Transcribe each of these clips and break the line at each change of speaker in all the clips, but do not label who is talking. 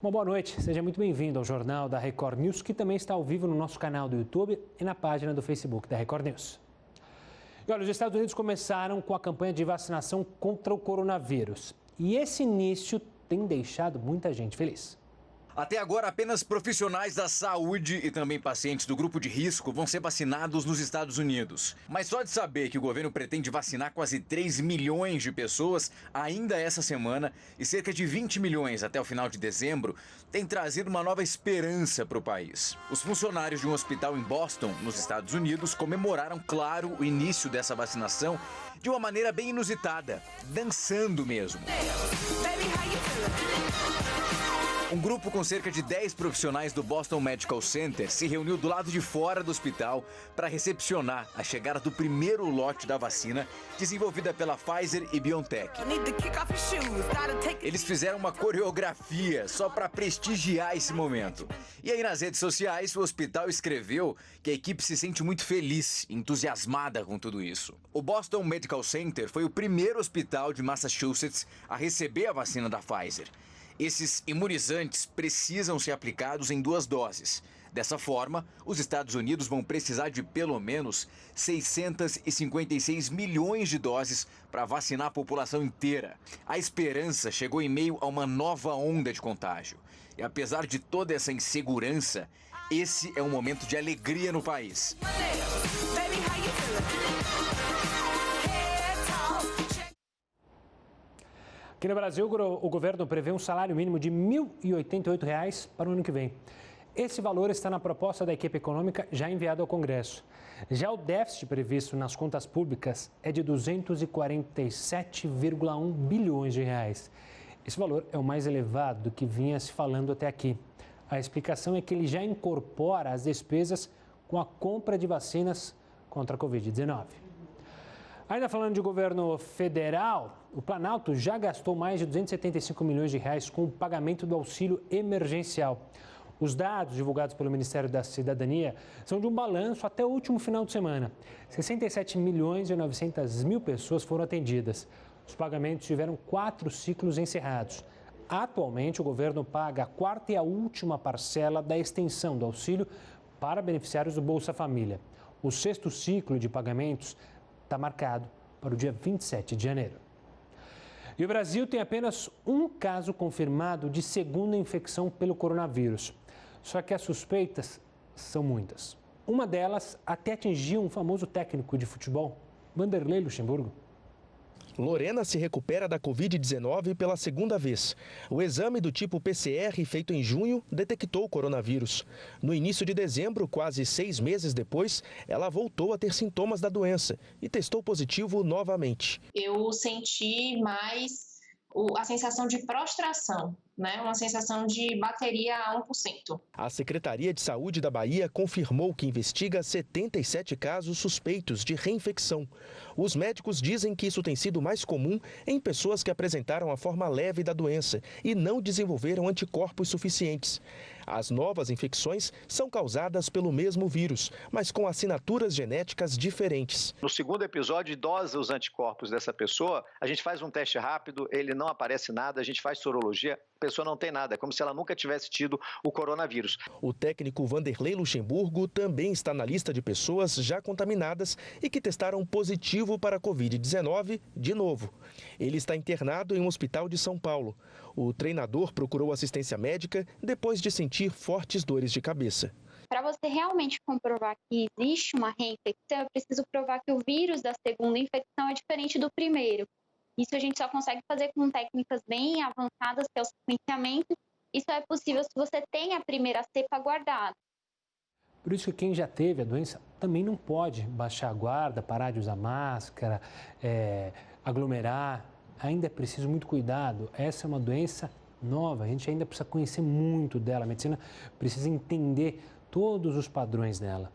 Uma boa noite, seja muito bem-vindo ao Jornal da Record News, que também está ao vivo no nosso canal do YouTube e na página do Facebook da Record News. E olha, os Estados Unidos começaram com a campanha de vacinação contra o coronavírus. E esse início tem deixado muita gente feliz.
Até agora, apenas profissionais da saúde e também pacientes do grupo de risco vão ser vacinados nos Estados Unidos. Mas só de saber que o governo pretende vacinar quase 3 milhões de pessoas ainda essa semana e cerca de 20 milhões até o final de dezembro, tem trazido uma nova esperança para o país. Os funcionários de um hospital em Boston, nos Estados Unidos, comemoraram, claro, o início dessa vacinação de uma maneira bem inusitada, dançando mesmo. Um grupo com cerca de 10 profissionais do Boston Medical Center se reuniu do lado de fora do hospital para recepcionar a chegada do primeiro lote da vacina desenvolvida pela Pfizer e BioNTech. Eles fizeram uma coreografia só para prestigiar esse momento. E aí nas redes sociais o hospital escreveu que a equipe se sente muito feliz, entusiasmada com tudo isso. O Boston Medical Center foi o primeiro hospital de Massachusetts a receber a vacina da Pfizer. Esses imunizantes precisam ser aplicados em 2 doses. Dessa forma, os Estados Unidos vão precisar de pelo menos 656 milhões de doses para vacinar a população inteira. A esperança chegou em meio a uma nova onda de contágio. E apesar de toda essa insegurança, esse é um momento de alegria no país.
Aqui no Brasil, o governo prevê um salário mínimo de R$ 1.088 para o ano que vem. Esse valor está na proposta da equipe econômica já enviada ao Congresso. Já o déficit previsto nas contas públicas é de 247,1 bilhões de reais. Esse valor é o mais elevado do que vinha se falando até aqui. A explicação é que ele já incorpora as despesas com a compra de vacinas contra a Covid-19. Ainda falando de governo federal, o Planalto já gastou mais de 275 milhões de reais com o pagamento do auxílio emergencial. Os dados divulgados pelo Ministério da Cidadania são de um balanço até o último final de semana. 67 milhões e 900 mil pessoas foram atendidas. Os pagamentos tiveram 4 ciclos encerrados. Atualmente, o governo paga a 4ª e a última parcela da extensão do auxílio para beneficiários do Bolsa Família. O 6º ciclo de pagamentos está marcado para o dia 27 de janeiro. E o Brasil tem apenas um caso confirmado de segunda infecção pelo coronavírus. Só que as suspeitas são muitas. Uma delas até atingiu um famoso técnico de futebol, Vanderlei Luxemburgo.
Lorena se recupera da Covid-19 pela segunda vez. O exame do tipo PCR, feito em junho, detectou o coronavírus. No início de dezembro, quase 6 meses depois, ela voltou a ter sintomas da doença e testou positivo novamente.
Eu senti mais a sensação de prostração, né? Uma sensação de bateria a 1%.
A Secretaria de Saúde da Bahia confirmou que investiga 77 casos suspeitos de reinfecção. Os médicos dizem que isso tem sido mais comum em pessoas que apresentaram a forma leve da doença e não desenvolveram anticorpos suficientes. As novas infecções são causadas pelo mesmo vírus, mas com assinaturas genéticas diferentes.
No segundo episódio, dosa os anticorpos dessa pessoa, a gente faz um teste rápido, ele não aparece nada, a gente faz sorologia, a pessoa não tem nada, é como se ela nunca tivesse tido o coronavírus.
O técnico Vanderlei Luxemburgo também está na lista de pessoas já contaminadas e que testaram positivo para a Covid-19 de novo. Ele está internado em um hospital de São Paulo. O treinador procurou assistência médica depois de sentir fortes dores de cabeça.
Para você realmente comprovar que existe uma reinfecção, é preciso provar que o vírus da segunda infecção é diferente do primeiro. Isso a gente só consegue fazer com técnicas bem avançadas, que é o sequenciamento. Isso é possível se você tem a primeira cepa guardada.
Por isso que quem já teve a doença também não pode baixar a guarda, parar de usar máscara, aglomerar. Ainda é preciso muito cuidado. Essa é uma doença nova, a gente ainda precisa conhecer muito dela. A medicina precisa entender todos os padrões dela.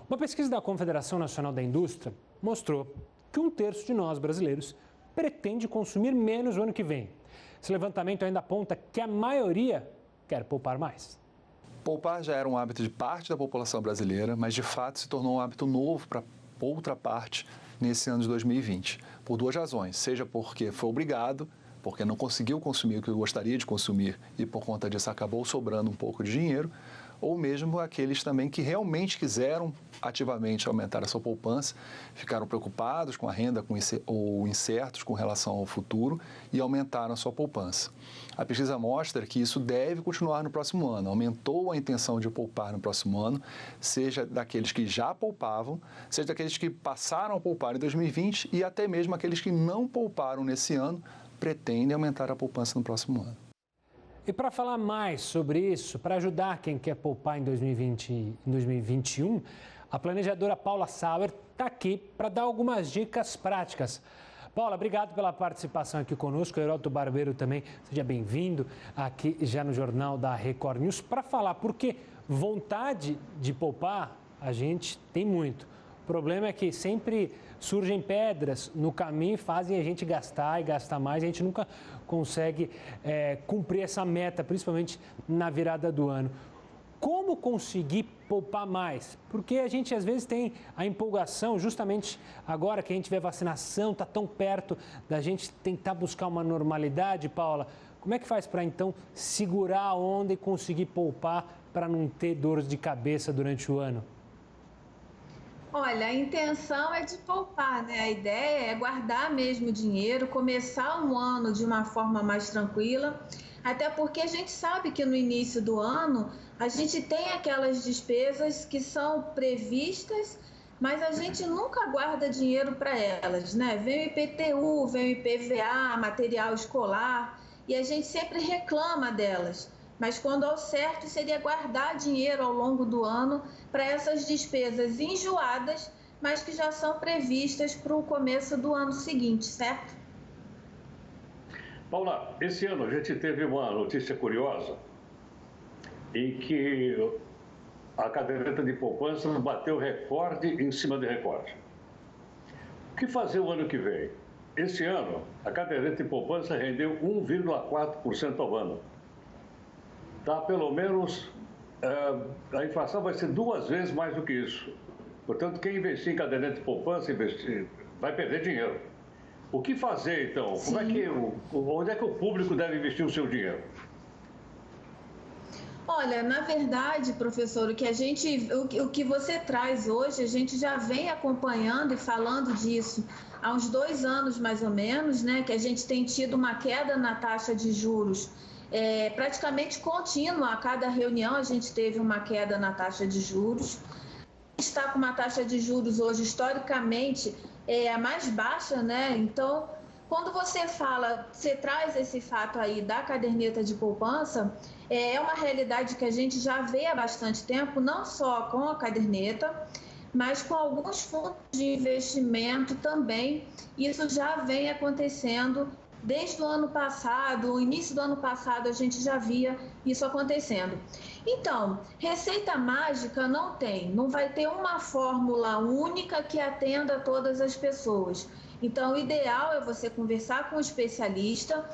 Uma pesquisa da Confederação Nacional da Indústria mostrou que 1/3 de nós brasileiros pretende consumir menos no ano que vem. Esse levantamento ainda aponta que a maioria quer poupar mais.
Poupar já era um hábito de parte da população brasileira, mas de fato se tornou um hábito novo para outra parte nesse ano de 2020, por 2 razões. Seja porque foi obrigado, porque não conseguiu consumir o que gostaria de consumir e por conta disso acabou sobrando um pouco de dinheiro, ou mesmo aqueles também que realmente quiseram ativamente aumentar a sua poupança, ficaram preocupados com a renda ou incertos com relação ao futuro e aumentaram a sua poupança. A pesquisa mostra que isso deve continuar no próximo ano. Aumentou a intenção de poupar no próximo ano, seja daqueles que já poupavam, seja daqueles que passaram a poupar em 2020 e até mesmo aqueles que não pouparam nesse ano, pretendem aumentar a poupança no próximo ano.
E para falar mais sobre isso, para ajudar quem quer poupar em 2020 e 2021, a planejadora Paula Sauer está aqui para dar algumas dicas práticas. Paula, obrigado pela participação aqui conosco. Heródoto Barbeiro também, seja bem-vindo aqui já no Jornal da Record News para falar, porque vontade de poupar a gente tem muito. O problema é que sempre surgem pedras no caminho e fazem a gente gastar e gastar mais. A gente nunca consegue cumprir essa meta, principalmente na virada do ano. Como conseguir poupar mais? Porque a gente às vezes tem a empolgação, justamente agora que a gente vê a vacinação, está tão perto da gente tentar buscar uma normalidade, Paula. Como é que faz para então segurar a onda e conseguir poupar para não ter dores de cabeça durante o ano?
Olha, a intenção é de poupar, né? A ideia é guardar mesmo dinheiro, começar um ano de uma forma mais tranquila, até porque a gente sabe que no início do ano a gente tem aquelas despesas que são previstas, mas a gente nunca guarda dinheiro para elas, né? Vem o IPTU, vem o IPVA, material escolar, e a gente sempre reclama delas. Mas quando ao certo seria guardar dinheiro ao longo do ano para essas despesas enjoadas, mas que já são previstas para o começo do ano seguinte, certo?
Paula, esse ano a gente teve uma notícia curiosa em que a caderneta de poupança bateu recorde em cima de recorde. O que fazer o ano que vem? Esse ano, a caderneta de poupança rendeu 1,4% ao ano. Tá, pelo menos, a inflação vai ser 2 vezes mais do que isso. Portanto, quem investir em caderneta de poupança vai perder dinheiro. O que fazer, então? Onde é que o público deve investir o seu dinheiro?
Olha, na verdade, professor, o que você traz hoje, a gente já vem acompanhando e falando disso há uns 2 anos, mais ou menos, né? Que a gente tem tido uma queda na taxa de juros praticamente contínua. A cada reunião a gente teve uma queda na taxa de juros. Está com uma taxa de juros hoje, historicamente, a mais baixa, né? Então, quando você traz esse fato aí da caderneta de poupança, é uma realidade que a gente já vê há bastante tempo, não só com a caderneta, mas com alguns fundos de investimento também. Isso já vem acontecendo desde o ano passado, o início do ano passado, a gente já via isso acontecendo. Então, receita mágica não vai ter uma fórmula única que atenda a todas as pessoas. Então, o ideal é você conversar com um especialista,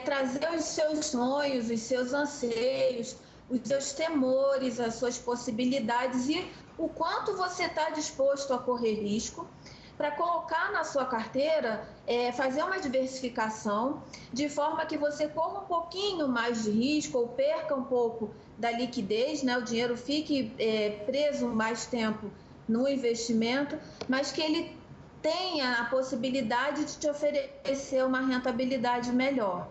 trazer os seus sonhos, os seus anseios, os seus temores, as suas possibilidades e o quanto você está disposto a correr risco, para colocar na sua carteira, fazer uma diversificação, de forma que você corra um pouquinho mais de risco ou perca um pouco da liquidez, né? O dinheiro fique preso mais tempo no investimento, mas que ele tenha a possibilidade de te oferecer uma rentabilidade melhor.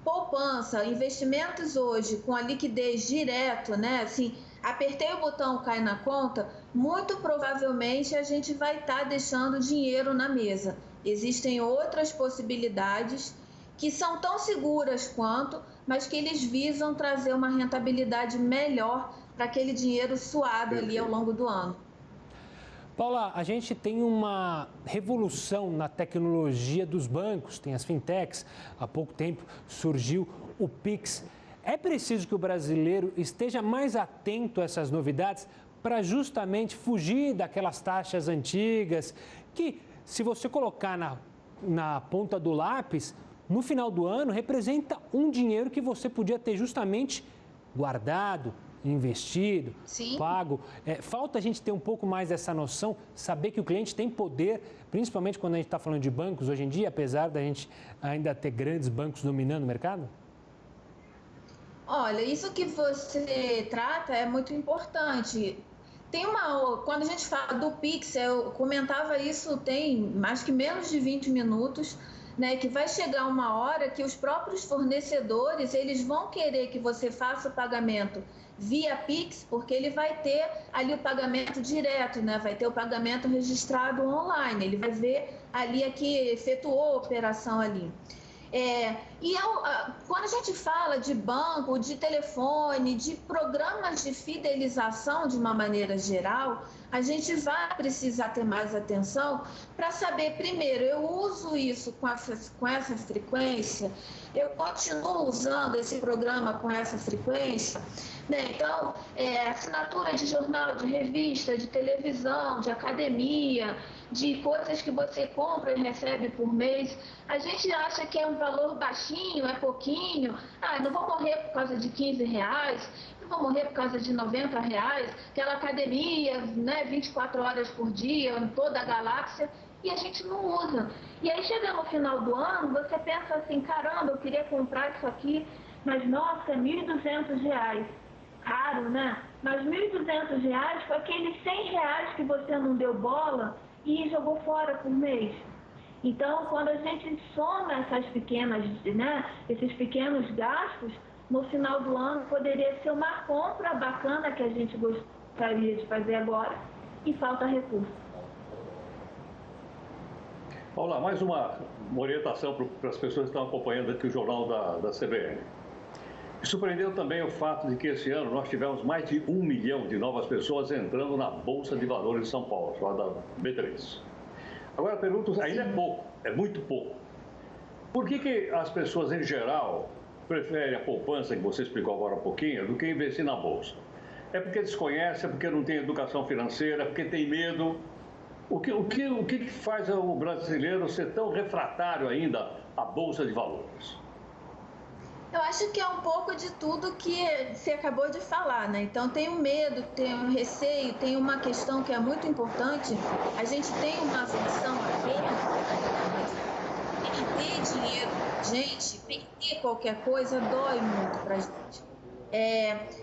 Poupança, investimentos hoje com a liquidez direto, né? Assim, apertei o botão, cai na conta, muito provavelmente a gente vai estar deixando dinheiro na mesa. Existem outras possibilidades que são tão seguras quanto, mas que eles visam trazer uma rentabilidade melhor para aquele dinheiro suado ali ao longo do ano.
Paula, a gente tem uma revolução na tecnologia dos bancos, tem as fintechs, há pouco tempo surgiu o Pix. É preciso que o brasileiro esteja mais atento a essas novidades para justamente fugir daquelas taxas antigas que, se você colocar na ponta do lápis, no final do ano representa um dinheiro que você podia ter justamente guardado, investido,
Sim.
pago. Falta a gente ter um pouco mais dessa noção, saber que o cliente tem poder, principalmente quando a gente está falando de bancos hoje em dia, apesar da gente ainda ter grandes bancos dominando o mercado?
Olha, isso que você trata é muito importante. Quando a gente fala do Pix, eu comentava isso tem mais que menos de 20 minutos, né, que vai chegar uma hora que os próprios fornecedores, eles vão querer que você faça o pagamento via Pix, porque ele vai ter ali o pagamento direto, né, vai ter o pagamento registrado online, ele vai ver ali que efetuou a operação ali. Quando a gente fala de banco, de telefone, de programas de fidelização de uma maneira geral, a gente vai precisar ter mais atenção para saber, primeiro, eu uso isso com essa frequência, eu continuo usando esse programa com essa frequência, né? Então, assinatura de jornal, de revista, de televisão, de academia, de coisas que você compra e recebe por mês, a gente acha que é um valor baixinho, é pouquinho, não vou morrer por causa de R$15, não vou morrer por causa de R$90, aquela academia, né, 24 horas por dia, em toda a galáxia, e a gente não usa. E aí chega no final do ano, você pensa assim, caramba, eu queria comprar isso aqui, mas nossa, R$1.200. Caro, né? Mas R$1.200 foi aqueles R$100 que você não deu bola e jogou fora por mês. Então, quando a gente soma esses pequenos gastos, no final do ano poderia ser uma compra bacana que a gente gostaria de fazer agora e falta recurso.
Paula, mais uma orientação para as pessoas que estão acompanhando aqui o jornal da CBN. Surpreendeu também o fato de que esse ano nós tivemos mais de 1 milhão de novas pessoas entrando na Bolsa de Valores de São Paulo, chamada B3. Agora, pergunto, ainda é pouco, é muito pouco. Por que as pessoas, em geral, preferem a poupança, que você explicou agora um pouquinho, do que investir na Bolsa? É porque desconhece, é porque não tem educação financeira, é porque tem medo? O que faz o brasileiro ser tão refratário ainda à Bolsa de Valores?
Eu acho que é um pouco de tudo que você acabou de falar, né? Então tem o medo, tem o receio, tem uma questão que é muito importante. A gente tem uma versão perder dinheiro, gente, perder qualquer coisa dói muito pra gente.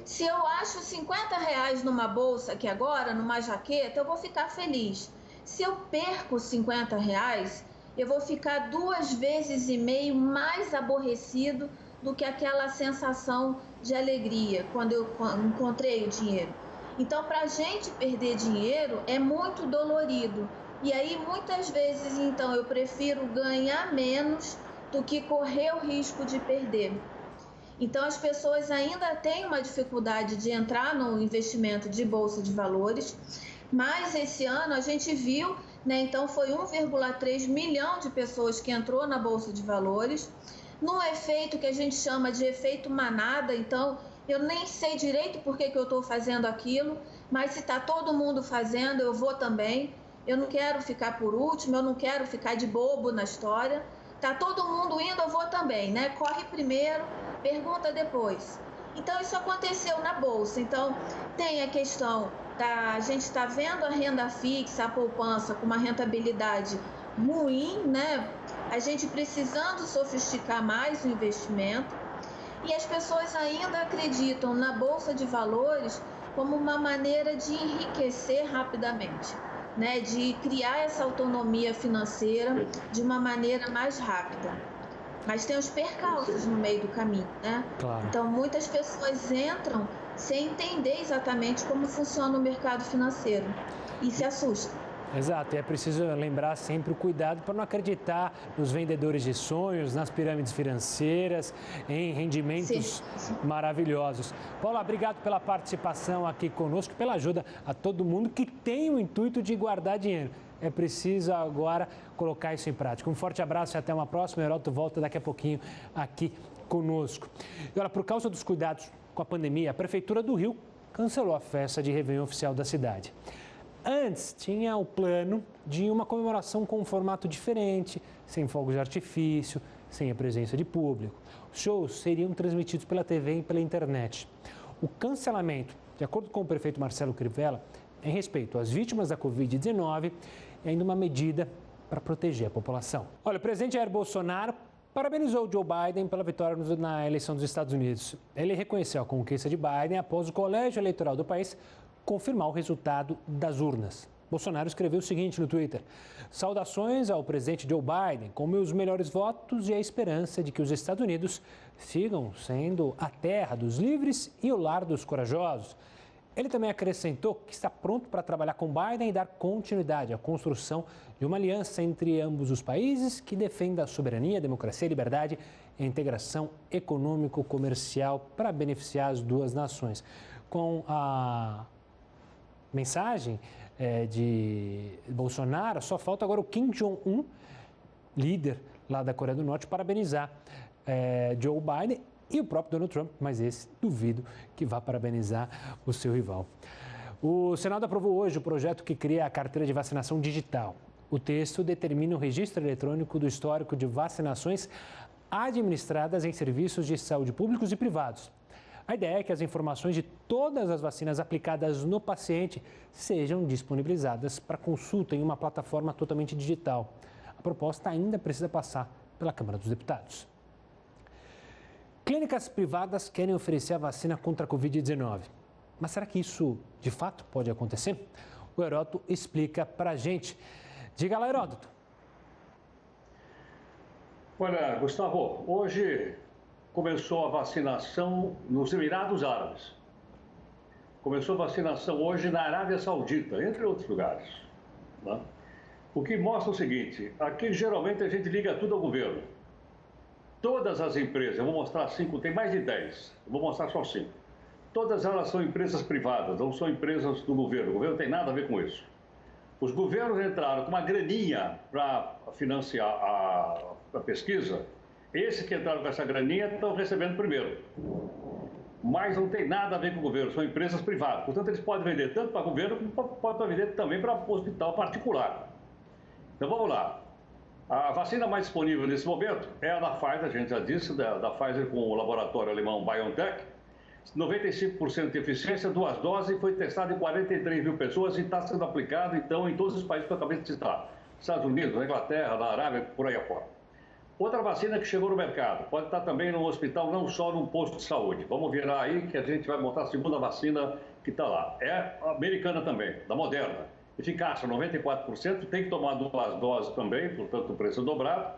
Se eu acho R$50 numa bolsa aqui agora, numa jaqueta, eu vou ficar feliz. Se eu perco R$50, eu vou ficar 2,5 vezes mais aborrecido do que aquela sensação de alegria quando eu encontrei o dinheiro. Então, para a gente perder dinheiro é muito dolorido. E aí, muitas vezes, então, eu prefiro ganhar menos do que correr o risco de perder. Então, as pessoas ainda têm uma dificuldade de entrar no investimento de bolsa de valores, mas esse ano a gente viu, né, então foi 1,3 milhão de pessoas que entrou na bolsa de valores, num efeito que a gente chama de efeito manada. Então eu nem sei direito por que eu estou fazendo aquilo, mas se está todo mundo fazendo, eu vou também. Eu não quero ficar por último, eu não quero ficar de bobo na história. Está todo mundo indo, eu vou também, né? Corre primeiro, pergunta depois. Então isso aconteceu na Bolsa. Então tem a questão a gente está vendo a renda fixa, a poupança com uma rentabilidade ruim, né? A gente precisando sofisticar mais o investimento e as pessoas ainda acreditam na Bolsa de Valores como uma maneira de enriquecer rapidamente, né? De criar essa autonomia financeira de uma maneira mais rápida. Mas tem os percalços no meio do caminho, né?
Claro.
Então muitas pessoas entram sem entender exatamente como funciona o mercado financeiro e se assustam.
Exato, e é preciso lembrar sempre o cuidado para não acreditar nos vendedores de sonhos, nas pirâmides financeiras, em rendimentos maravilhosos. Paula, obrigado pela participação aqui conosco, pela ajuda a todo mundo que tem o intuito de guardar dinheiro. É preciso agora colocar isso em prática. Um forte abraço e até uma próxima. O Heródoto volta daqui a pouquinho aqui conosco. E agora, por causa dos cuidados com a pandemia, a Prefeitura do Rio cancelou a festa de Réveillon oficial da cidade. Antes, tinha o plano de uma comemoração com um formato diferente, sem fogos de artifício, sem a presença de público. Os shows seriam transmitidos pela TV e pela internet. O cancelamento, de acordo com o prefeito Marcelo Crivella, em respeito às vítimas da Covid-19, é ainda uma medida para proteger a população. Olha, o presidente Jair Bolsonaro parabenizou Joe Biden pela vitória na eleição dos Estados Unidos. Ele reconheceu a conquista de Biden após o colégio eleitoral do país confirmar o resultado das urnas. Bolsonaro escreveu o seguinte no Twitter: saudações ao presidente Joe Biden, com meus melhores votos e a esperança de que os Estados Unidos sigam sendo a terra dos livres e o lar dos corajosos. Ele também acrescentou que está pronto para trabalhar com Biden e dar continuidade à construção de uma aliança entre ambos os países que defenda a soberania, a democracia, a liberdade e a integração econômico-comercial para beneficiar as duas nações. Com a mensagem de Bolsonaro, só falta agora o Kim Jong-un, líder lá da Coreia do Norte, parabenizar Joe Biden e o próprio Donald Trump, mas esse duvido que vá parabenizar o seu rival. O Senado aprovou hoje o projeto que cria a carteira de vacinação digital. O texto determina o registro eletrônico do histórico de vacinações administradas em serviços de saúde públicos e privados. A ideia é que as informações de todas as vacinas aplicadas no paciente sejam disponibilizadas para consulta em uma plataforma totalmente digital. A proposta ainda precisa passar pela Câmara dos Deputados. Clínicas privadas querem oferecer a vacina contra a Covid-19. Mas será que isso, de fato, pode acontecer? O Heródoto explica para a gente. Diga lá, Heródoto.
Olha, Gustavo, hoje começou a vacinação nos Emirados Árabes. Começou a vacinação hoje na Arábia Saudita, entre outros lugares. Né? O que mostra o seguinte, aqui geralmente a gente liga tudo ao governo. Todas as empresas, eu vou mostrar 5, tem mais de 10, eu vou mostrar só 5. Todas elas são empresas privadas, não são empresas do governo. O governo não tem nada a ver com isso. Os governos entraram com uma graninha para financiar a pesquisa. Esses que entraram com essa graninha estão recebendo primeiro. Mas não tem nada a ver com o governo, são empresas privadas. Portanto, eles podem vender tanto para o governo como podem vender também para hospital particular. Então, vamos lá. A vacina mais disponível nesse momento é a da Pfizer, a gente já disse, da Pfizer com o laboratório alemão BioNTech. 95% de eficiência, 2 doses, foi testada em 43 mil pessoas e está sendo aplicado, então, em todos os países que eu acabei de citar. Estados Unidos, na Inglaterra, na Arábia, por aí afora. Outra vacina que chegou no mercado, pode estar também no hospital, não só num posto de saúde. Vamos virar aí que a gente vai mostrar a segunda vacina que está lá. É americana também, da Moderna. Eficácia 94%, tem que tomar 2 doses também, portanto o preço é dobrado.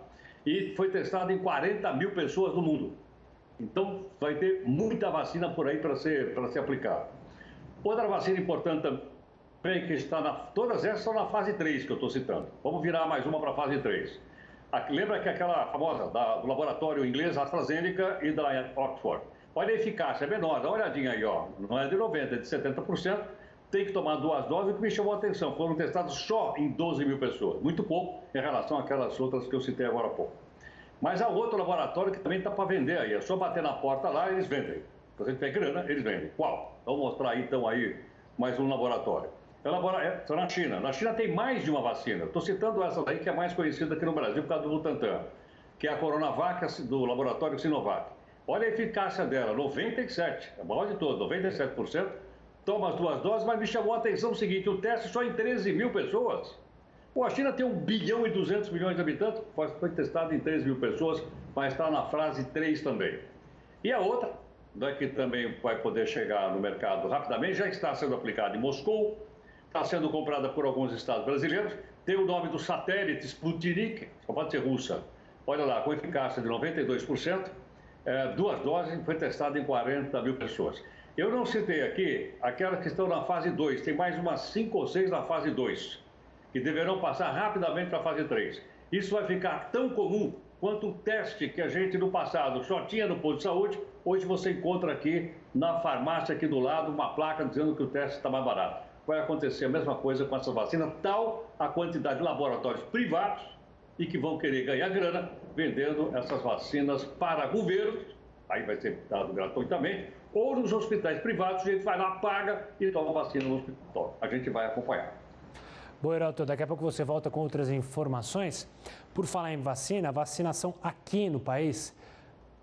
E foi testada em 40 mil pessoas no mundo. Então vai ter muita vacina por aí para ser aplicada. Outra vacina importante também que está todas essas estão na fase 3 que eu estou citando. Vamos virar mais uma para a fase 3. Lembra que aquela famosa do laboratório inglês AstraZeneca e da Oxford. Olha a eficácia, é menor, dá uma olhadinha aí, ó. Não é de 90%, é de 70%. Tem que tomar 2 doses, o que me chamou a atenção. Foram testados só em 12 mil pessoas. Muito pouco em relação àquelas outras que eu citei agora há pouco. Mas há outro laboratório que também está para vender aí. É só bater na porta lá e eles vendem. Se você tiver grana, eles vendem. Qual? Vou mostrar aí, então, aí mais um laboratório. Está na China. Na China tem mais de uma vacina. Estou citando essa daí que é mais conhecida aqui no Brasil por causa do Butantan, que é a Coronavac do laboratório Sinovac. Olha a eficácia dela, 97%, é a maior de todas, 97%. Toma as 2 doses, mas me chamou a atenção o seguinte, o teste só em 13 mil pessoas. Pô, a China tem 1 bilhão e 200 milhões de habitantes, foi testado em 13 mil pessoas, mas está na fase 3 também. E a outra, que também vai poder chegar no mercado rapidamente, já está sendo aplicada em Moscou, está sendo comprada por alguns estados brasileiros, tem o nome do satélite Sputnik, só pode ser russa. Olha lá, com eficácia de 92%, 2 doses, foi testada em 40 mil pessoas. Eu não citei aqui aquelas que estão na fase 2, tem mais umas 5 ou 6 na fase 2, que deverão passar rapidamente para a fase 3. Isso vai ficar tão comum quanto o teste que a gente no passado só tinha no posto de saúde, hoje você encontra aqui na farmácia aqui do lado uma placa dizendo que o teste está mais barato. Vai acontecer a mesma coisa com essa vacina, tal a quantidade de laboratórios privados e que vão querer ganhar grana vendendo essas vacinas para governos, aí vai ser dado gratuitamente, ou nos hospitais privados, a gente vai lá, paga e toma vacina no hospital. A gente vai acompanhar.
Bom, Heródoto, daqui a pouco você volta com outras informações. Por falar em vacina, a vacinação aqui no país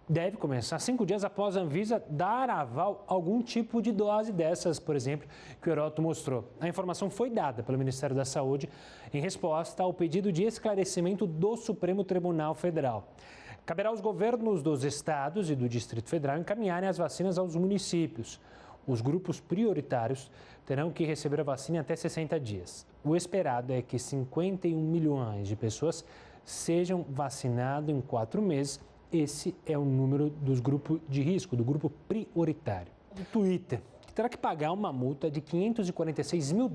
deve começar 5 dias após a Anvisa dar aval a algum tipo de dose dessas, por exemplo, que o Heródoto mostrou. A informação foi dada pelo Ministério da Saúde em resposta ao pedido de esclarecimento do Supremo Tribunal Federal. Caberá aos governos dos estados e do Distrito Federal encaminharem as vacinas aos municípios. Os grupos prioritários terão que receber a vacina em até 60 dias. O esperado é que 51 milhões de pessoas sejam vacinadas em 4 meses. Esse é o número dos grupos de risco, do grupo prioritário. O Twitter, que terá que pagar uma multa de $546 mil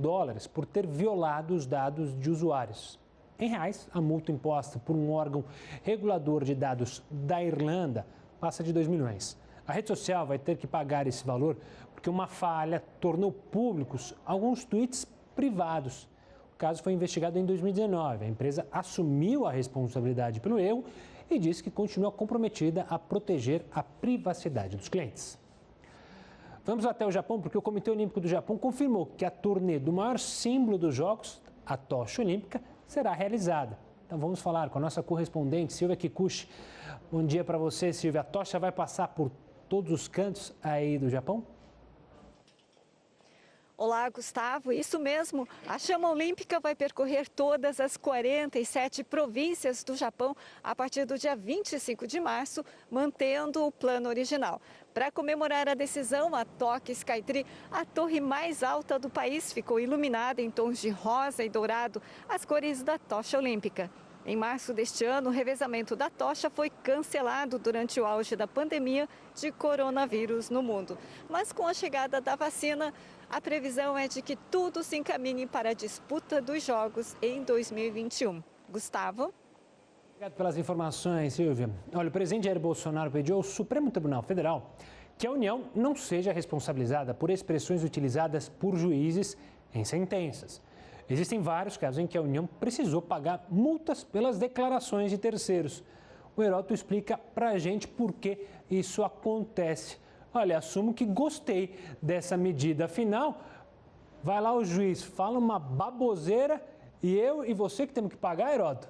por ter violado os dados de usuários. Em reais, a multa imposta por um órgão regulador de dados da Irlanda passa de 2 milhões. A rede social vai ter que pagar esse valor porque uma falha tornou públicos alguns tweets privados. O caso foi investigado em 2019. A empresa assumiu a responsabilidade pelo erro e disse que continua comprometida a proteger a privacidade dos clientes. Vamos até o Japão, porque o Comitê Olímpico do Japão confirmou que a turnê do maior símbolo dos Jogos, a tocha olímpica, será realizada. Então vamos falar com a nossa correspondente, Silvia Kikuchi. Bom dia para você, Silvia. A tocha vai passar por todos os cantos aí do Japão?
Olá, Gustavo. Isso mesmo. A chama olímpica vai percorrer todas as 47 províncias do Japão a partir do dia 25 de março, mantendo o plano original. Para comemorar a decisão, a Tokyo Skytree, a torre mais alta do país, ficou iluminada em tons de rosa e dourado, as cores da tocha olímpica. Em março deste ano, o revezamento da tocha foi cancelado durante o auge da pandemia de coronavírus no mundo. Mas com a chegada da vacina, a previsão é de que tudo se encaminhe para a disputa dos Jogos em 2021. Gustavo?
Obrigado pelas informações, Silvia. Olha, o presidente Jair Bolsonaro pediu ao Supremo Tribunal Federal que a União não seja responsabilizada por expressões utilizadas por juízes em sentenças. Existem vários casos em que a União precisou pagar multas pelas declarações de terceiros. O Heródoto explica para a gente por que isso acontece. Olha, assumo que gostei dessa medida. Afinal, vai lá o juiz, fala uma baboseira e eu e você que temos que pagar, Heródoto?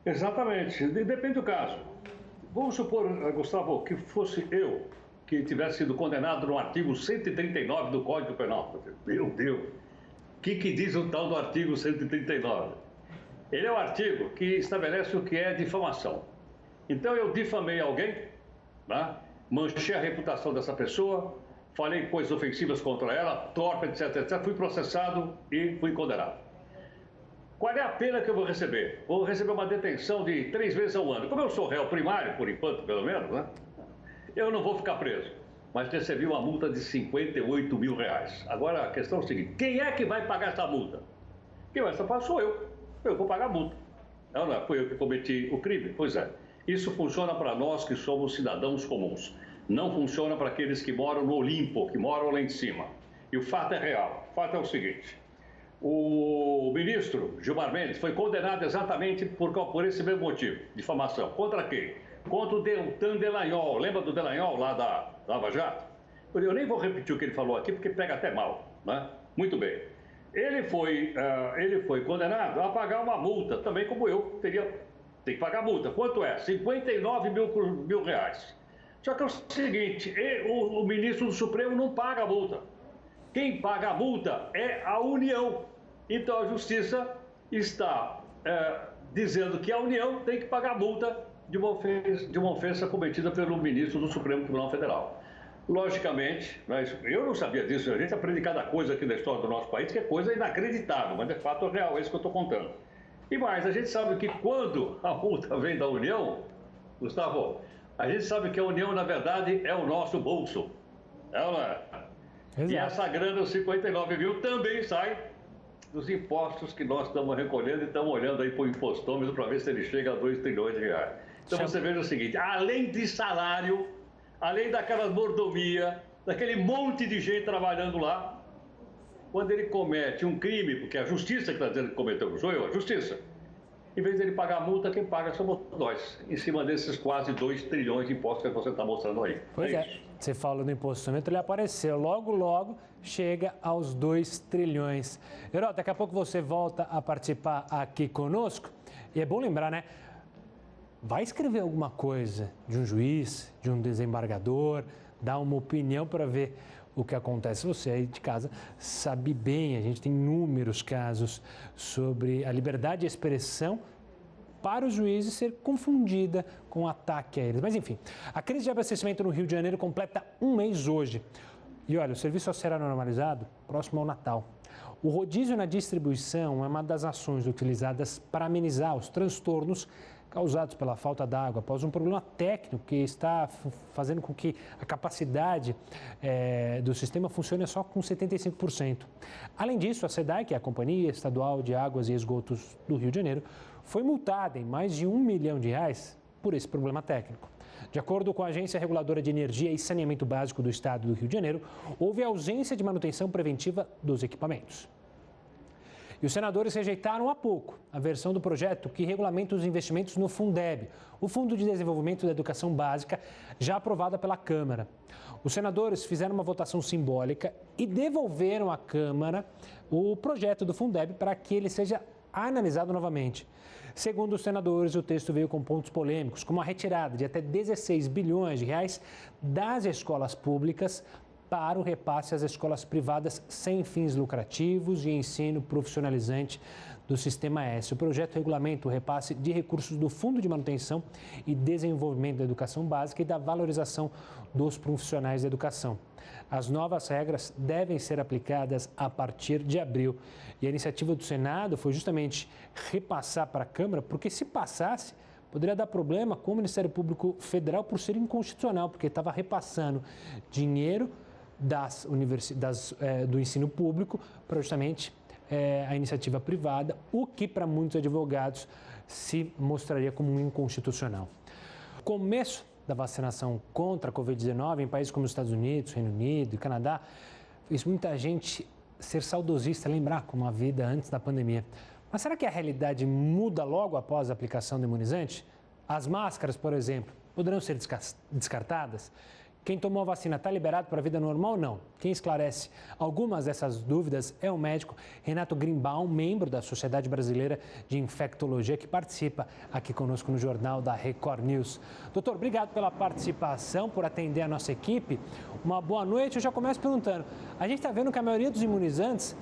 Exatamente. Depende do caso. Vamos supor, Gustavo, que fosse eu que tivesse sido condenado no artigo 139 do Código Penal. Meu Deus! O que diz o tal do artigo 139? Ele é o artigo que estabelece o que é difamação. Então, eu difamei alguém, né? Manchei a reputação dessa pessoa, falei coisas ofensivas contra ela, torpe, etc, etc. Fui processado e fui condenado. Qual é a pena que eu vou receber? Vou receber uma detenção de 3 vezes ao ano. Como eu sou réu primário, por enquanto, pelo menos, né? Eu não vou ficar preso, mas recebi uma multa de R$58 mil. Agora, a questão é o seguinte, quem é que vai pagar essa multa? Quem vai pagar sou eu. Eu vou pagar a multa. Não, não, foi eu que cometi o crime? Pois é. Isso funciona para nós que somos cidadãos comuns. Não funciona para aqueles que moram no Olimpo, que moram lá em cima. E o fato é real. O fato é o seguinte. O ministro Gilmar Mendes foi condenado exatamente por esse mesmo motivo, difamação. Contra quem? Contra o Deltan Dallagnol. Lembra do Dallagnol lá da Lava Jato? Eu nem vou repetir o que ele falou aqui, porque pega até mal, né? Muito bem. Ele foi condenado a pagar uma multa, também como eu tem que pagar multa. Quanto é? R$59 mil. Só que é o seguinte, o ministro do Supremo não paga a multa. Quem paga a multa é a União. Então a Justiça está dizendo que a União tem que pagar a multa de uma ofensa cometida pelo ministro do Supremo Tribunal Federal. Logicamente, mas eu não sabia disso, a gente aprende cada coisa aqui na história do nosso país, que é coisa inacreditável, mas de fato é real, é isso que eu estou contando. E mais, a gente sabe que quando a multa vem da União, Gustavo, a gente sabe que a União, na verdade, é o nosso bolso. É ou não é? Exato. E essa grana, os 59 mil, também sai dos impostos que nós estamos recolhendo e estamos olhando aí para o impostômetro para ver se ele chega a 2 trilhões de reais. Então você veja o seguinte, além de salário, além daquela mordomia, daquele monte de gente trabalhando lá, quando ele comete um crime, porque a justiça que está dizendo que cometeu, não sou eu, a justiça, em vez de ele pagar a multa, quem paga somos nós, em cima desses quase 2 trilhões de impostos que você está mostrando aí.
Pois é, você falou do impostômetro, ele apareceu, logo chega aos 2 trilhões. Heródoto, daqui a pouco você volta a participar aqui conosco, e é bom lembrar, né? vai escrever alguma coisa de um juiz, de um desembargador, dar uma opinião para ver o que acontece. Você aí de casa sabe bem, a gente tem inúmeros casos sobre a liberdade de expressão para os juízes ser confundida com ataque a eles. Mas enfim, a crise de abastecimento no Rio de Janeiro completa um mês hoje. E olha, o serviço só será normalizado próximo ao Natal. O rodízio na distribuição é uma das ações utilizadas para amenizar os transtornos causados pela falta d'água após um problema técnico que está fazendo com que a capacidade do sistema funcione só com 75%. Além disso, a SEDAI, que é a Companhia Estadual de Águas e Esgotos do Rio de Janeiro, foi multada em mais de R$1 milhão por esse problema técnico. De acordo com a Agência Reguladora de Energia e Saneamento Básico do Estado do Rio de Janeiro, houve ausência de manutenção preventiva dos equipamentos. E os senadores rejeitaram há pouco a versão do projeto que regulamenta os investimentos no Fundeb, o Fundo de Desenvolvimento da Educação Básica, já aprovada pela Câmara. Os senadores fizeram uma votação simbólica e devolveram à Câmara o projeto do Fundeb para que ele seja analisado novamente. Segundo os senadores, o texto veio com pontos polêmicos, como a retirada de até 16 bilhões de reais das escolas públicas para o repasse às escolas privadas sem fins lucrativos e ensino profissionalizante do Sistema S. O projeto regulamenta o repasse de recursos do Fundo de Manutenção e Desenvolvimento da Educação Básica e da valorização dos profissionais da educação. As novas regras devem ser aplicadas a partir de abril. E a iniciativa do Senado foi justamente repassar para a Câmara, porque se passasse, poderia dar problema com o Ministério Público Federal por ser inconstitucional, porque estava repassando dinheiro do ensino público para justamente a iniciativa privada, o que para muitos advogados se mostraria como inconstitucional. O começo da vacinação contra a Covid-19 em países como os Estados Unidos, Reino Unido e Canadá fez muita gente ser saudosista, lembrar como a vida antes da pandemia. Mas será que a realidade muda logo após a aplicação do imunizante? As máscaras, por exemplo, poderão ser descartadas? Quem tomou a vacina está liberado para a vida normal ou não? Quem esclarece algumas dessas dúvidas é o médico Renato Grimbaum, membro da Sociedade Brasileira de Infectologia, que participa aqui conosco no Jornal da Record News. Doutor, obrigado pela participação, por atender a nossa equipe. Uma boa noite. Eu já começo perguntando. A gente está vendo que a maioria dos imunizantes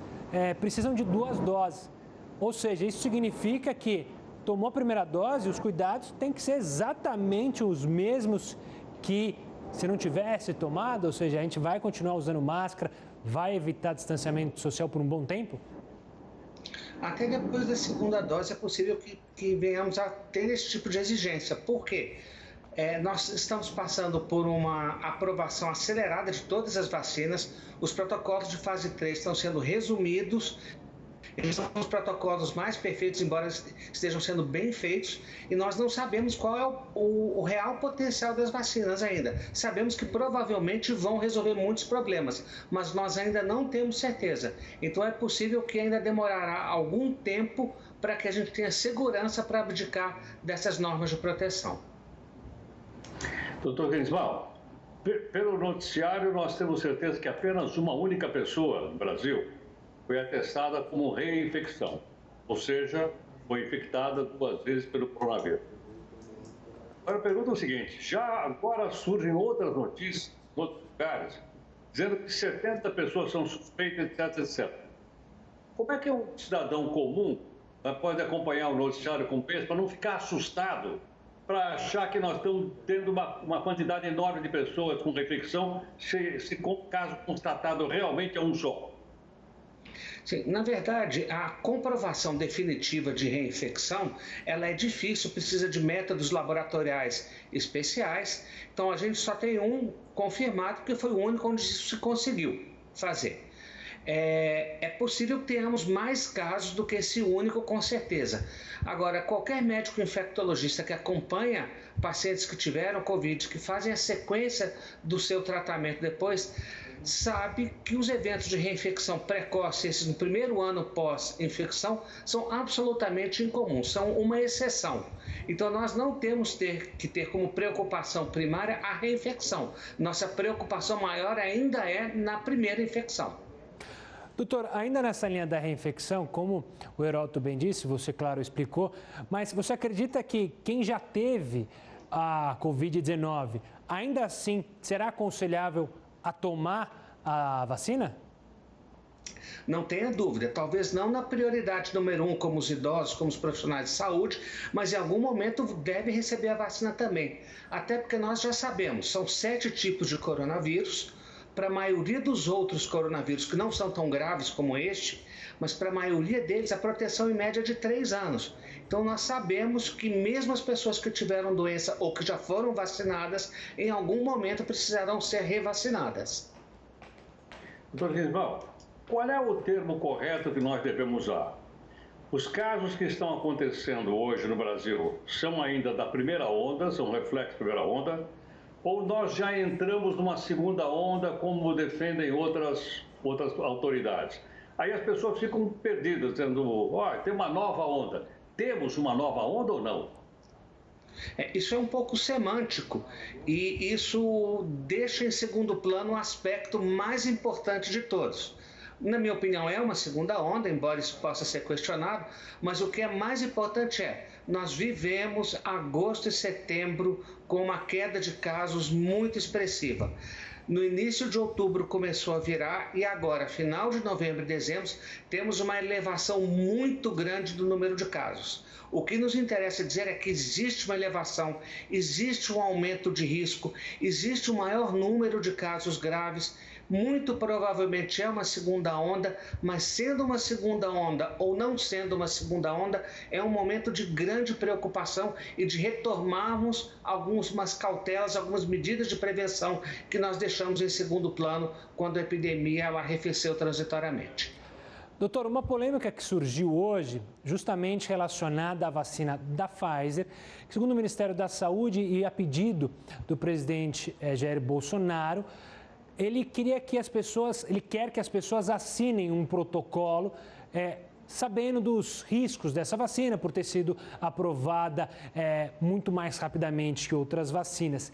precisam de 2 doses. Ou seja, isso significa que tomou a primeira dose, os cuidados têm que ser exatamente os mesmos que se não tivesse tomado, ou seja, a gente vai continuar usando máscara, vai evitar distanciamento social por um bom tempo?
Até depois da segunda dose é possível que venhamos a ter esse tipo de exigência. Por quê? Nós estamos passando por uma aprovação acelerada de todas as vacinas, os protocolos de fase 3 estão sendo resumidos. Eles são os protocolos mais perfeitos, embora estejam sendo bem feitos, e nós não sabemos qual é o real potencial das vacinas ainda. Sabemos que provavelmente vão resolver muitos problemas, mas nós ainda não temos certeza. Então é possível que ainda demorará algum tempo para que a gente tenha segurança para abdicar dessas normas de proteção.
Doutor Grimbaum, pelo noticiário nós temos certeza que apenas uma única pessoa no Brasil foi atestada como reinfecção, ou seja, foi infectada 2 vezes pelo coronavírus. Agora, a pergunta é o seguinte, já agora surgem outras notícias, em outros lugares, dizendo que 70 pessoas são suspeitas, etc. Como é que um cidadão comum pode acompanhar o noticiário com peso para não ficar assustado, para achar que nós estamos tendo uma quantidade enorme de pessoas com reinfecção, se o caso constatado realmente é um só?
Sim, na verdade, a comprovação definitiva de reinfecção, ela é difícil, precisa de métodos laboratoriais especiais. Então, a gente só tem um confirmado, porque foi o único onde isso se conseguiu fazer. É possível que tenhamos mais casos do que esse único, com certeza. Agora, qualquer médico infectologista que acompanha pacientes que tiveram Covid, que fazem a sequência do seu tratamento depois, sabe que os eventos de reinfecção precoce, esses no primeiro ano pós-infecção, são absolutamente incomuns, são uma exceção. Então, nós não temos que ter como preocupação primária a reinfecção. Nossa preocupação maior ainda é na primeira infecção.
Doutor, ainda nessa linha da reinfecção, como o Heródoto bem disse, você, claro, explicou, mas você acredita que quem já teve a Covid-19, ainda assim, será aconselhável a tomar a vacina?
Não tenha dúvida, talvez não na prioridade número 1, como os idosos, como os profissionais de saúde, mas em algum momento deve receber a vacina também. Até porque nós já sabemos, são 7 tipos de coronavírus. Para a maioria dos outros coronavírus, que não são tão graves como este, mas para a maioria deles a proteção em média é de 3 anos. Então nós sabemos que mesmo as pessoas que tiveram doença ou que já foram vacinadas, em algum momento precisarão ser revacinadas.
Doutor Grisval, qual é o termo correto que nós devemos usar? Os casos que estão acontecendo hoje no Brasil são ainda da primeira onda, são reflexo da primeira onda, ou nós já entramos numa segunda onda, como defendem outras autoridades? Aí as pessoas ficam perdidas, dizendo, tem uma nova onda. Temos uma nova onda ou não?
Isso é um pouco semântico e isso deixa em segundo plano o aspecto mais importante de todos. Na minha opinião, é uma segunda onda, embora isso possa ser questionado, mas o que é mais importante é, nós vivemos agosto e setembro com uma queda de casos muito expressiva. No início de outubro começou a virar e agora, final de novembro e dezembro, temos uma elevação muito grande do número de casos. O que nos interessa dizer é que existe uma elevação, existe um aumento de risco, existe um maior número de casos graves. Muito provavelmente é uma segunda onda, mas sendo uma segunda onda ou não sendo uma segunda onda, é um momento de grande preocupação e de retomarmos algumas cautelas, algumas medidas de prevenção que nós deixamos em segundo plano quando a epidemia arrefeceu transitoriamente.
Doutor, uma polêmica que surgiu hoje, justamente relacionada à vacina da Pfizer, que, segundo o Ministério da Saúde e a pedido do presidente Jair Bolsonaro, ele quer que as pessoas assinem um protocolo sabendo dos riscos dessa vacina por ter sido aprovada muito mais rapidamente que outras vacinas.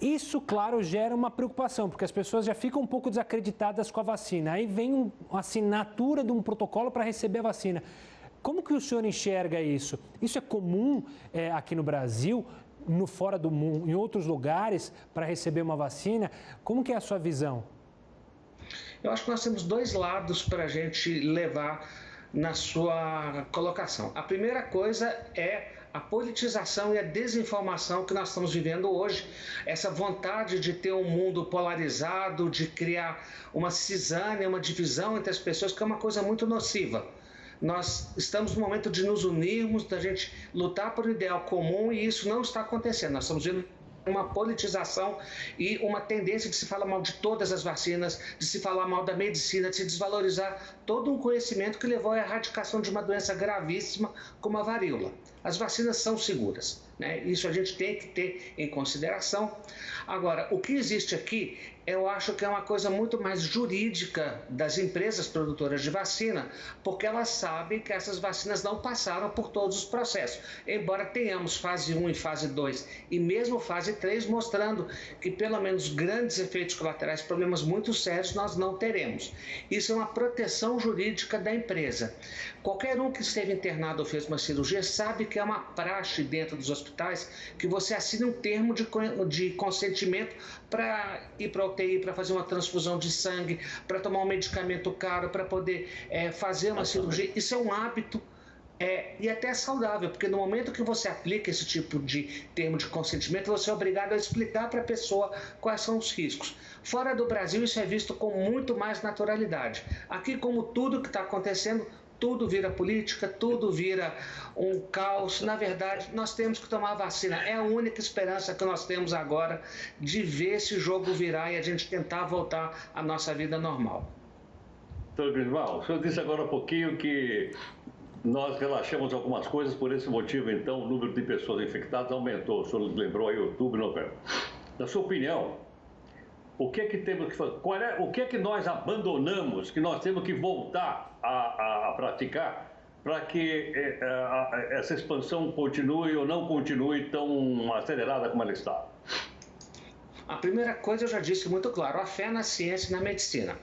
Isso, claro, gera uma preocupação, porque as pessoas já ficam um pouco desacreditadas com a vacina. Aí vem uma assinatura de um protocolo para receber a vacina. Como que o senhor enxerga isso? Isso é comum aqui no Brasil? Fora do mundo, em outros lugares, para receber uma vacina? Como que é a sua visão?
Eu acho que nós temos 2 lados para a gente levar na sua colocação. A primeira coisa é a politização e a desinformação que nós estamos vivendo hoje, essa vontade de ter um mundo polarizado, de criar uma cisânia, uma divisão entre as pessoas, que é uma coisa muito nociva. Nós estamos no momento de nos unirmos, da gente lutar por um ideal comum e isso não está acontecendo. Nós estamos vendo uma politização e uma tendência de se falar mal de todas as vacinas, de se falar mal da medicina, de se desvalorizar todo um conhecimento que levou à erradicação de uma doença gravíssima como a varíola. As vacinas são seguras, né? Isso a gente tem que ter em consideração. Agora, o que existe aqui, eu acho que é uma coisa muito mais jurídica das empresas produtoras de vacina, porque elas sabem que essas vacinas não passaram por todos os processos. Embora tenhamos fase 1 e fase 2 e mesmo fase 3 mostrando que pelo menos grandes efeitos colaterais, problemas muito sérios, nós não teremos. Isso é uma proteção jurídica da empresa. Qualquer um que esteve internado ou fez uma cirurgia sabe que é uma praxe dentro dos hospitais que você assina um termo de consentimento para ir para a UTI, para fazer uma transfusão de sangue, para tomar um medicamento caro, para poder fazer uma cirurgia. Isso é um hábito e até saudável, porque no momento que você aplica esse tipo de termo de consentimento, você é obrigado a explicar para a pessoa quais são os riscos. Fora do Brasil, isso é visto com muito mais naturalidade. Aqui, como tudo que está acontecendo, tudo vira política, tudo vira um caos. Na verdade, nós temos que tomar vacina. É a única esperança que nós temos agora de ver esse jogo virar e a gente tentar voltar à nossa vida normal.
Doutor Grisval, o senhor disse agora há pouquinho que nós relaxamos algumas coisas, por esse motivo, então, o número de pessoas infectadas aumentou. O senhor lembrou aí outubro e novembro. Na sua opinião, o que é que temos que fazer? O que é que nós abandonamos, que nós temos que voltar a praticar para que essa expansão continue ou não continue tão acelerada como ela está?
A primeira coisa eu já disse muito claro, a fé na ciência e na medicina.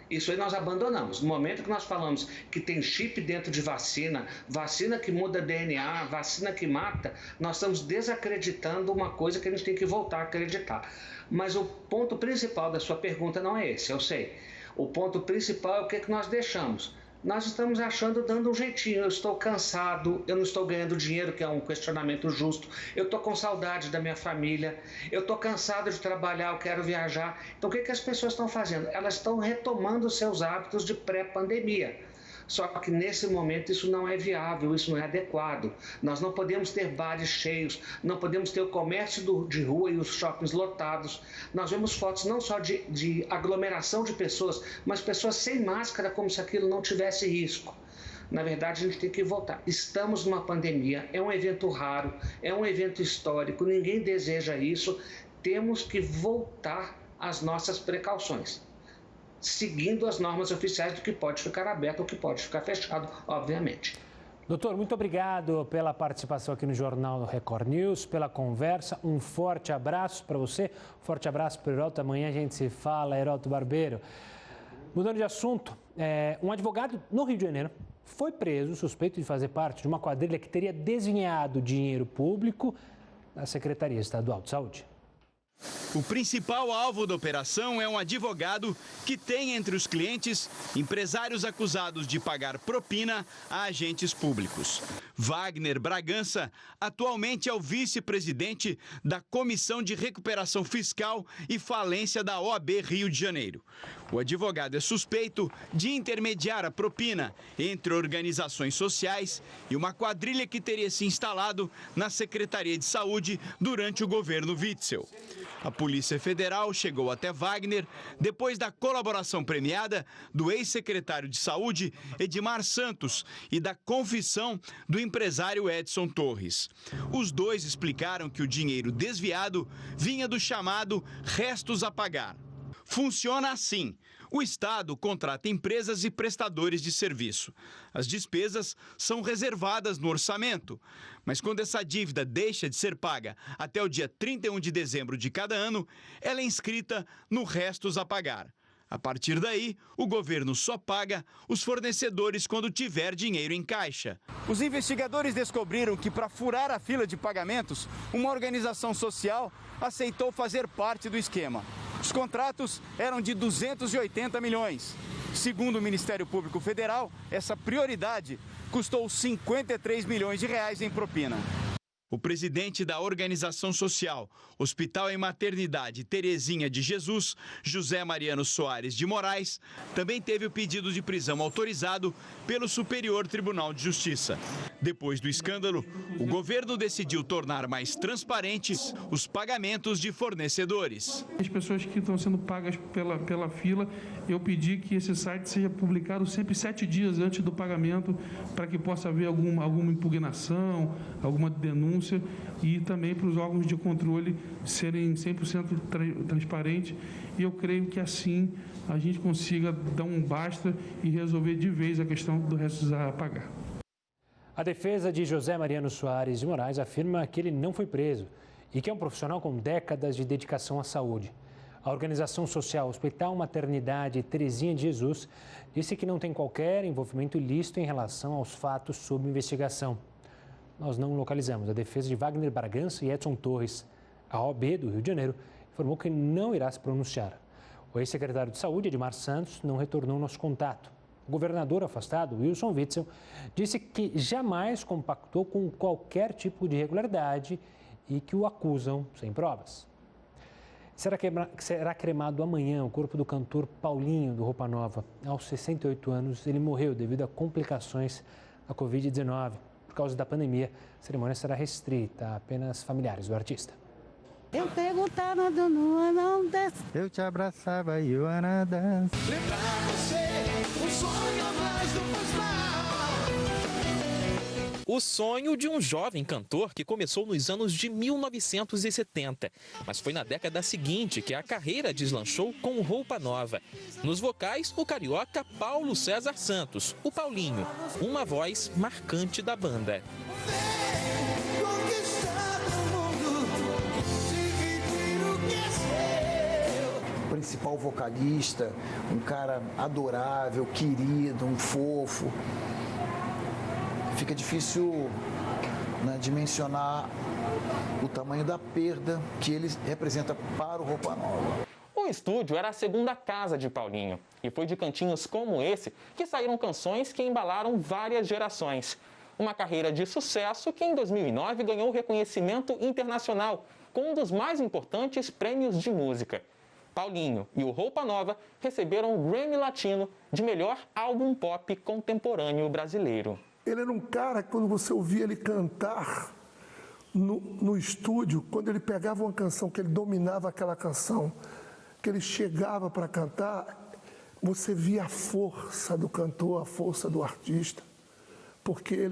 Isso aí nós abandonamos. No momento que nós falamos que tem chip dentro de vacina, vacina que muda DNA, vacina que mata, nós estamos desacreditando uma coisa que a gente tem que voltar a acreditar. Mas o ponto principal da sua pergunta não é esse, eu sei. O ponto principal é o que nós deixamos. Nós estamos dando um jeitinho. Eu estou cansado, eu não estou ganhando dinheiro, que é um questionamento justo. Eu estou com saudade da minha família, eu estou cansado de trabalhar, eu quero viajar. Então o que as pessoas estão fazendo? Elas estão retomando os seus hábitos de pré-pandemia. Só que nesse momento isso não é viável, isso não é adequado. Nós não podemos ter bares cheios, não podemos ter o comércio de rua e os shoppings lotados. Nós vemos fotos não só de aglomeração de pessoas, mas pessoas sem máscara, como se aquilo não tivesse risco. Na verdade, a gente tem que voltar. Estamos numa pandemia, é um evento raro, é um evento histórico, ninguém deseja isso. Temos que voltar às nossas precauções, seguindo as normas oficiais do que pode ficar aberto ou que pode ficar fechado, obviamente.
Doutor, muito obrigado pela participação aqui no Jornal do Record News, pela conversa. Um forte abraço para você, forte abraço para o Heródoto. Amanhã a gente se fala, Heródoto Barbeiro. Mudando de assunto, um advogado no Rio de Janeiro foi preso, suspeito de fazer parte de uma quadrilha que teria desviado dinheiro público da Secretaria Estadual de Saúde.
O principal alvo da operação é um advogado que tem entre os clientes empresários acusados de pagar propina a agentes públicos. Wagner Bragança atualmente é o vice-presidente da Comissão de Recuperação Fiscal e Falência da OAB Rio de Janeiro. O advogado é suspeito de intermediar a propina entre organizações sociais e uma quadrilha que teria se instalado na Secretaria de Saúde durante o governo Witzel. A Polícia Federal chegou até Wagner depois da colaboração premiada do ex-secretário de Saúde, Edmar Santos, e da confissão do empresário Edson Torres. Os dois explicaram que o dinheiro desviado vinha do chamado restos a pagar. Funciona assim. O Estado contrata empresas e prestadores de serviço. As despesas são reservadas no orçamento, mas quando essa dívida deixa de ser paga até o dia 31 de dezembro de cada ano, ela é inscrita no restos a pagar. A partir daí, o governo só paga os fornecedores quando tiver dinheiro em caixa. Os investigadores descobriram que, para furar a fila de pagamentos, uma organização social aceitou fazer parte do esquema. Os contratos eram de 280 milhões. Segundo o Ministério Público Federal, essa prioridade custou 53 milhões de reais em propina. O presidente da organização social Hospital e Maternidade Terezinha de Jesus, José Mariano Soares de Moraes, também teve o pedido de prisão autorizado pelo Superior Tribunal de Justiça. Depois do escândalo, o governo decidiu tornar mais transparentes os pagamentos de fornecedores.
As pessoas que estão sendo pagas pela fila, eu pedi que esse site seja publicado sempre 7 dias antes do pagamento, para que possa haver alguma impugnação, alguma denúncia, e também para os órgãos de controle serem 100% transparentes. E eu creio que assim a gente consiga dar um basta e resolver de vez a questão do resto a pagar.
A defesa de José Mariano Soares de Moraes afirma que ele não foi preso e que é um profissional com décadas de dedicação à saúde. A organização social Hospital Maternidade Terezinha de Jesus disse que não tem qualquer envolvimento ilícito em relação aos fatos sob investigação. Nós não localizamos a defesa de Wagner Bragança e Edson Torres. A OAB do Rio de Janeiro informou que não irá se pronunciar. O ex-secretário de Saúde, Edmar Santos, não retornou nosso contato. O governador afastado, Wilson Witzel, disse que jamais compactou com qualquer tipo de irregularidade e que o acusam sem provas. Será cremado amanhã o corpo do cantor Paulinho, do Roupa Nova. Aos 68 anos, ele morreu devido a complicações da Covid-19. Por causa da pandemia, a cerimônia será restrita a apenas familiares do artista.
Eu perguntava do não desce. Eu te abraçava e eu era dança.
Lembrar você, um sonho a mais do faz mal.
O sonho de um jovem cantor que começou nos anos de 1970. Mas foi na década seguinte que a carreira deslanchou com Roupa Nova. Nos vocais, o carioca Paulo César Santos, o Paulinho, uma voz marcante da banda.
O principal vocalista, um cara adorável, querido, um fofo. Fica difícil, né, dimensionar o tamanho da perda que ele representa para o Roupa Nova.
O estúdio era a segunda casa de Paulinho e foi de cantinhos como esse que saíram canções que embalaram várias gerações. Uma carreira de sucesso que em 2009 ganhou reconhecimento internacional com um dos mais importantes prêmios de música. Paulinho e o Roupa Nova receberam o Grammy Latino de melhor álbum pop contemporâneo brasileiro.
Ele era um cara que, quando você ouvia ele cantar no estúdio, quando ele pegava uma canção, que ele dominava aquela canção, que ele chegava para cantar, você via a força do cantor, a força do artista, porque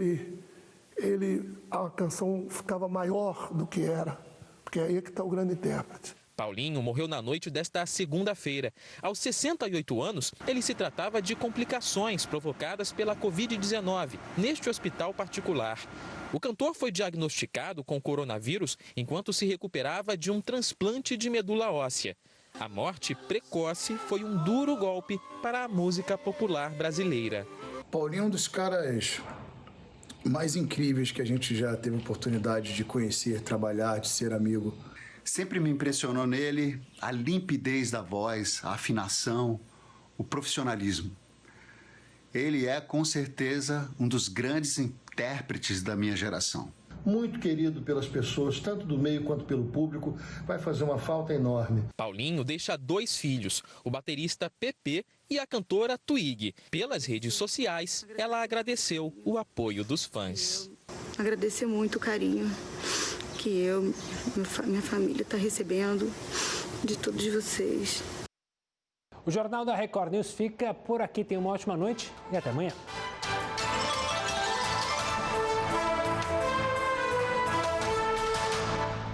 a canção ficava maior do que era, porque é aí que está o grande intérprete.
Paulinho morreu na noite desta segunda-feira. Aos 68 anos, ele se tratava de complicações provocadas pela Covid-19 neste hospital particular. O cantor foi diagnosticado com coronavírus enquanto se recuperava de um transplante de medula óssea. A morte precoce foi um duro golpe para a música popular brasileira.
Paulinho é um dos caras mais incríveis que a gente já teve oportunidade de conhecer, trabalhar, de ser amigo.
Sempre me impressionou nele a limpidez da voz, a afinação, o profissionalismo. Ele é, com certeza, um dos grandes intérpretes da minha geração.
Muito querido pelas pessoas, tanto do meio quanto pelo público, vai fazer uma falta enorme.
Paulinho deixa 2 filhos, o baterista Pepe e a cantora Twig. Pelas redes sociais, ela agradeceu o apoio dos fãs.
Agradecer muito o carinho que minha família está recebendo de todos vocês.
O Jornal da Record News fica por aqui. Tenha uma ótima noite e até amanhã.